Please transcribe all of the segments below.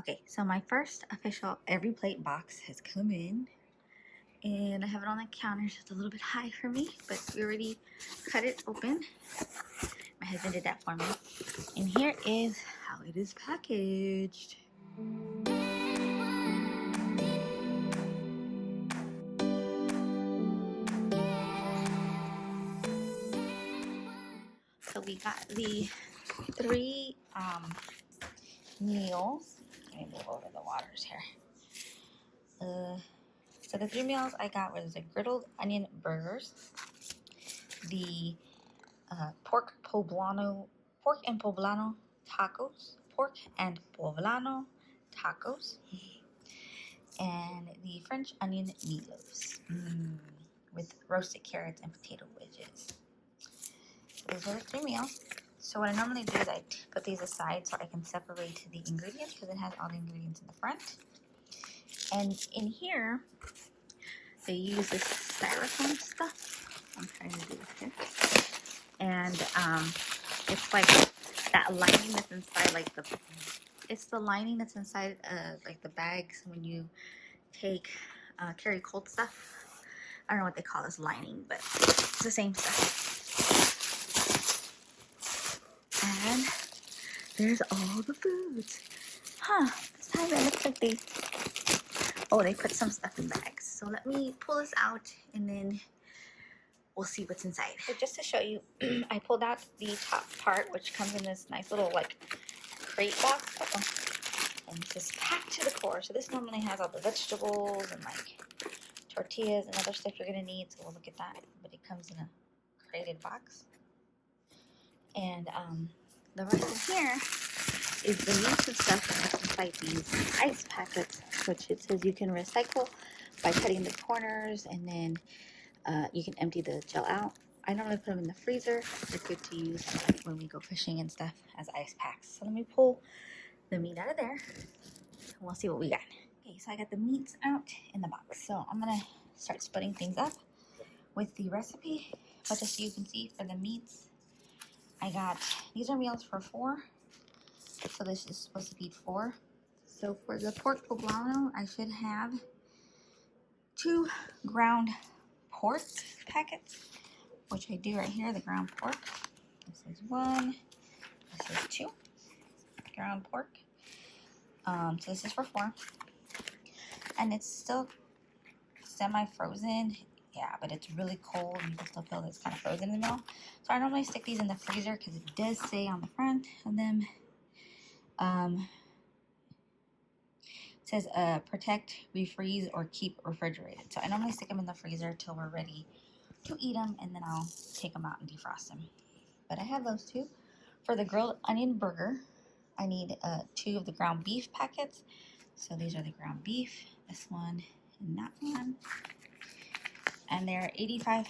Okay, so my first official EveryPlate box has come in, and I have it on the counter, so it's a little bit high for me, but we already cut it open. My husband did that for me. And here is how it is packaged. So we got the three meals. Let me move over the waters here. So the three meals I got was the griddled onion burgers, the pork and poblano tacos, and the French onion meatloaves with roasted carrots and potato wedges. So those are the three meals. So what I normally do is I put these aside so I can separate the ingredients because it has all the ingredients in the front. And in here, they use this styrofoam stuff. I'm trying to do this here. And it's like that lining that's inside, like it's the lining that's inside like the bags when you take carry cold stuff. I don't know what they call this lining, but it's the same stuff. And there's all the foods. This time it looks like they put some stuff in bags. So let me pull this out and then we'll see what's inside. So just to show you, I pulled out the top part, which comes in this nice little like crate box. And it's just packed to the core. So this normally has all the vegetables and like tortillas and other stuff you're gonna need. So we'll look at that. But it comes in a crated box. And the rest of here is the meats and stuff that's inside these ice packets, which it says you can recycle by cutting the corners, and then you can empty the gel out. I normally put them in the freezer. They're good to use when we go fishing and stuff as ice packs. So let me pull the meat out of there, and we'll see what we got. Okay, so I got the meats out in the box. So I'm gonna start splitting things up with the recipe. But just so you can see, for the meats, I got, these are meals for 4. So this is supposed to feed 4. So for the pork poblano, I should have 2 ground pork packets, which I do right here, the ground pork. This is 1, this is 2 ground pork. So this is for 4. And it's still semi-frozen. Yeah, but it's really cold. You can still feel that it's kind of frozen in the middle. So I normally stick these in the freezer because it does say on the front of them, it says protect, refreeze, or keep refrigerated. So I normally stick them in the freezer till we're ready to eat them, and then I'll take them out and defrost them. But I have those 2. For the grilled onion burger, I need 2 of the ground beef packets. So these are the ground beef, this one and that one. And they're 85%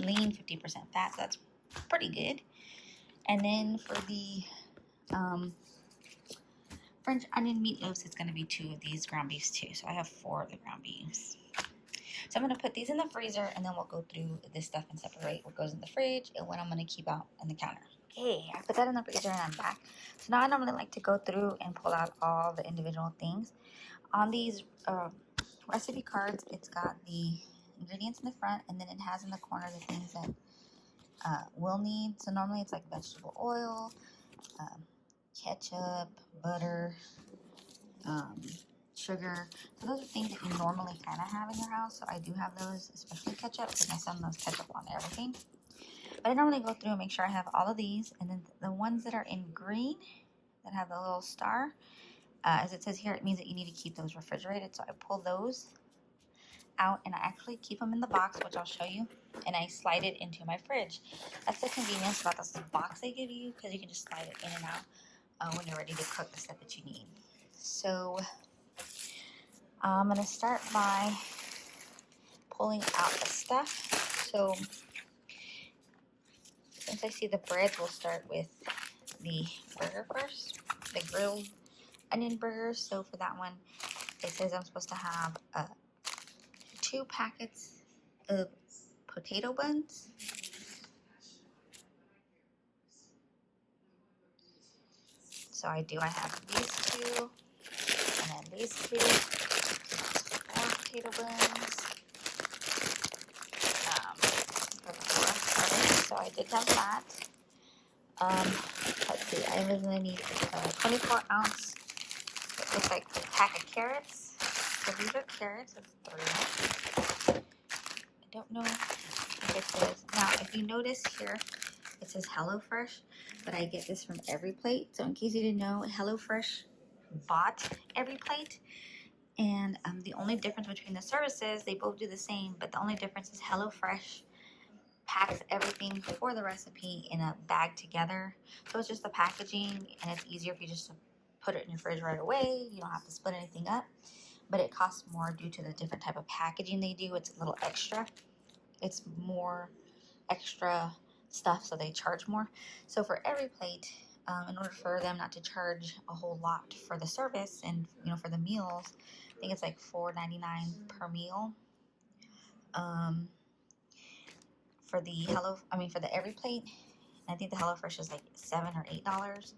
lean, 50% fat, so that's pretty good. And then for the French onion meatloaves, it's going to be 2 of these ground beefs too. So I have 4 of the ground beefs. So I'm going to put these in the freezer, and then we'll go through this stuff and separate what goes in the fridge and what I'm going to keep out in the counter. Okay, I put that in the freezer and I'm back. So now I normally like to go through and pull out all the individual things. On these recipe cards, it's got the ingredients in the front, and then it has in the corner the things that we'll need. So normally it's like vegetable oil, ketchup, butter, sugar. So those are things that you normally kind of have in your house. So I do have those, especially ketchup, because my son loves ketchup on everything. But I normally go through and make sure I have all of these. And then the ones that are in green, that have the little star, as it says here, it means that you need to keep those refrigerated. So I pull those out, and I actually keep them in the box, which I'll show you, and I slide it into my fridge. That's the convenience about this box they give you, because you can just slide it in and out when you're ready to cook the stuff that you need. So I'm going to start by pulling out the stuff. So since I see the bread, we'll start with the burger first, the grilled onion burgers. So for that one, it says I'm supposed to have 2 packets of potato buns. So I have these two, and then these two, more potato buns. So I did have that. Let's see, I was gonna need 24 ounce. It looks like a pack of carrots. So these are carrots. It's 3. I don't know if it says. Now, if you notice here, it says HelloFresh, but I get this from EveryPlate. So in case you didn't know, HelloFresh bought EveryPlate. And the only difference between the services, they both do the same, but the only difference is HelloFresh packs everything for the recipe in a bag together. So it's just the packaging, and it's easier if you just put it in your fridge right away. You don't have to split anything up. But it costs more due to the different type of packaging they do. It's a little extra. It's more extra stuff, so they charge more. So for EveryPlate, in order for them not to charge a whole lot for the service and for the meals, I think it's like $4.99 per meal. For the EveryPlate, I think the HelloFresh is like $7 or $8.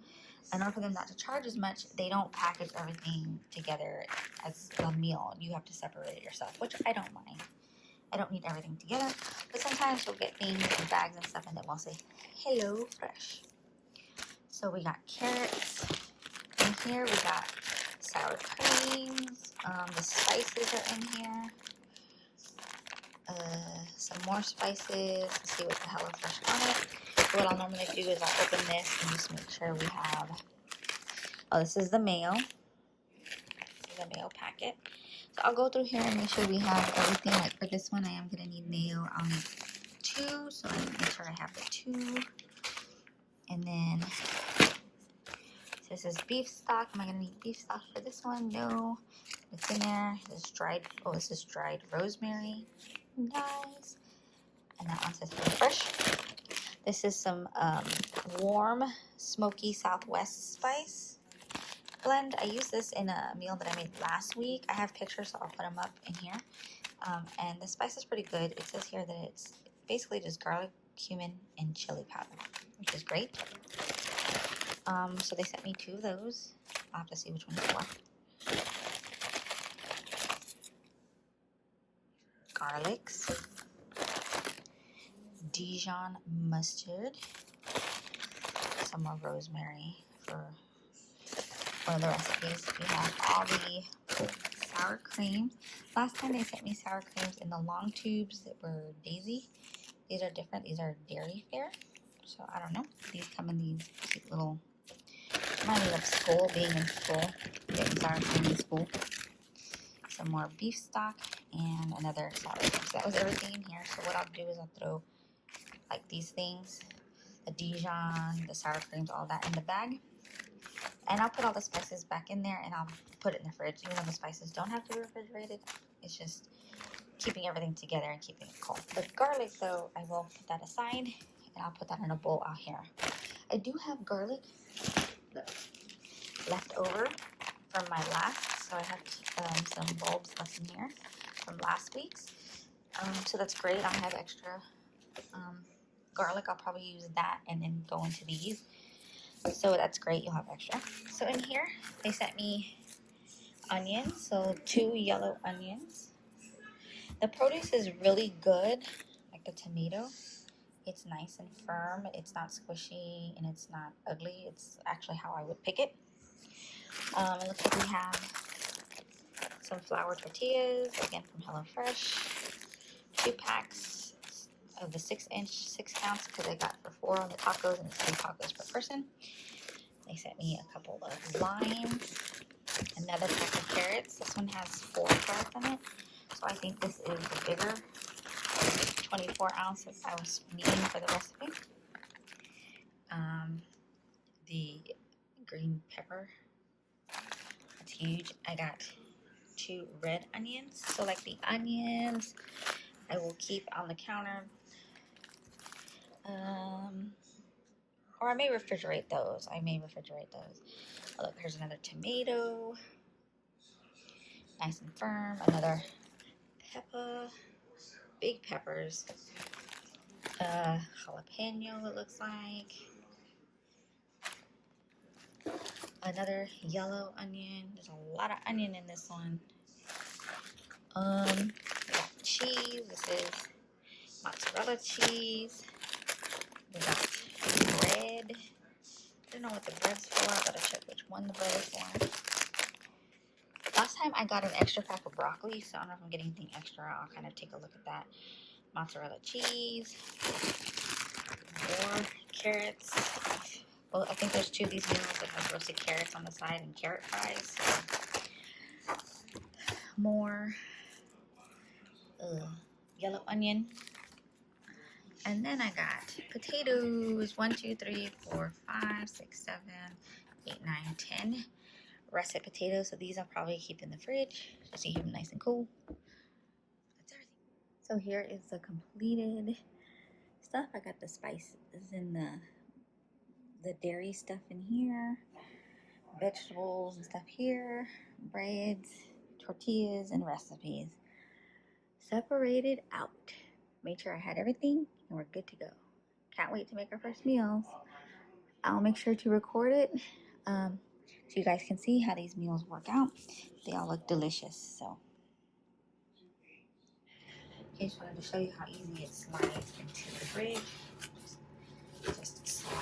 In order for them not to charge as much, they don't package everything together as a meal. You have to separate it yourself, which I don't mind. I don't need everything together, but sometimes we'll get things in bags and stuff, and then we'll say Hello Fresh. So we got carrots in here. We got sour creams. The spices are in here. Some more spices. Let's see what the HelloFresh on it. So what I'll normally do is I'll open this and just make sure we have. Oh, this is the mayo. This is a mayo packet. So I'll go through here and make sure we have everything. Like for this one, I am gonna need mayo. I'll need 2, so I need to make sure I have the 2. And then this is beef stock. Am I gonna need beef stock for this one? No. It's in there. This is dried. Oh, this is dried rosemary. Nice. And that one says fresh. This is some warm, smoky Southwest spice blend. I used this in a meal that I made last week. I have pictures, so I'll put them up in here. And the spice is pretty good. It says here that it's basically just garlic, cumin, and chili powder, which is great. So they sent me 2 of those. I'll have to see which one is what. Garlics. Dijon mustard. Some more rosemary for one of the recipes. We have all the sour cream. Last time they sent me sour creams in the long tubes that were Daisy. These are different. These are dairy fare. So I don't know. These come in these cute little, remind me of school, being in school, getting sour cream in school. Some more beef stock and another sour cream. So that was everything in here. So what I'll do is I'll throw like these things, the Dijon, the sour creams, all that in the bag. And I'll put all the spices back in there and I'll put it in the fridge. Even though the spices don't have to be refrigerated, it's just keeping everything together and keeping it cold. The garlic, though, I will put that aside and I'll put that in a bowl out here. I do have garlic left over from my last, so I have some bulbs left in here from last week's. So that's great. I have extra garlic. I'll probably use that and then go into these. So that's great. You'll have extra. So in here, they sent me onions. So 2 yellow onions. The produce is really good, like the tomato. It's nice and firm. It's not squishy and it's not ugly. It's actually how I would pick it. It looks like we have some flour tortillas, again from HelloFresh. 2 packs of the 6-inch, 6 ounce, because I got for 4 on the tacos and it's 3 tacos per person. They sent me a couple of limes, another pack of carrots. This one has 4 carrots in it, so I think this is the bigger 24 ounces I was needing for the recipe. The green pepper, that's huge. I got 2 red onions. So like the onions, I will keep on the counter. Or I may refrigerate those. Oh, look, here's another tomato. Nice and firm. Another pepper. Big peppers. Jalapeno, it looks like. Another yellow onion. There's a lot of onion in this one. We got cheese. This is mozzarella cheese. We got bread. I don't know what the bread's for. I gotta check which one the bread is for. Last time I got an extra pack of broccoli, so I don't know if I'm getting anything extra. I'll kind of take a look at that. Mozzarella cheese. More carrots. Well, I think there's two of these meals that have roasted carrots on the side and carrot fries. More yellow onion. And then I got potatoes. 1, 2, 3, 4, 5, 6, 7, 8, 9, 10 russet potatoes. So these I'll probably keep in the fridge just to keep them nice and cool. That's everything. So here is the completed stuff. I got the spices and the dairy stuff in here, vegetables and stuff here, breads, tortillas, and recipes separated out. Made sure I had everything and we're good to go. Can't wait to make our first meals. I'll make sure to record it so you guys can see how these meals work out. They all look delicious. So, okay, just wanted to show you how easy it slides into the fridge. Just slide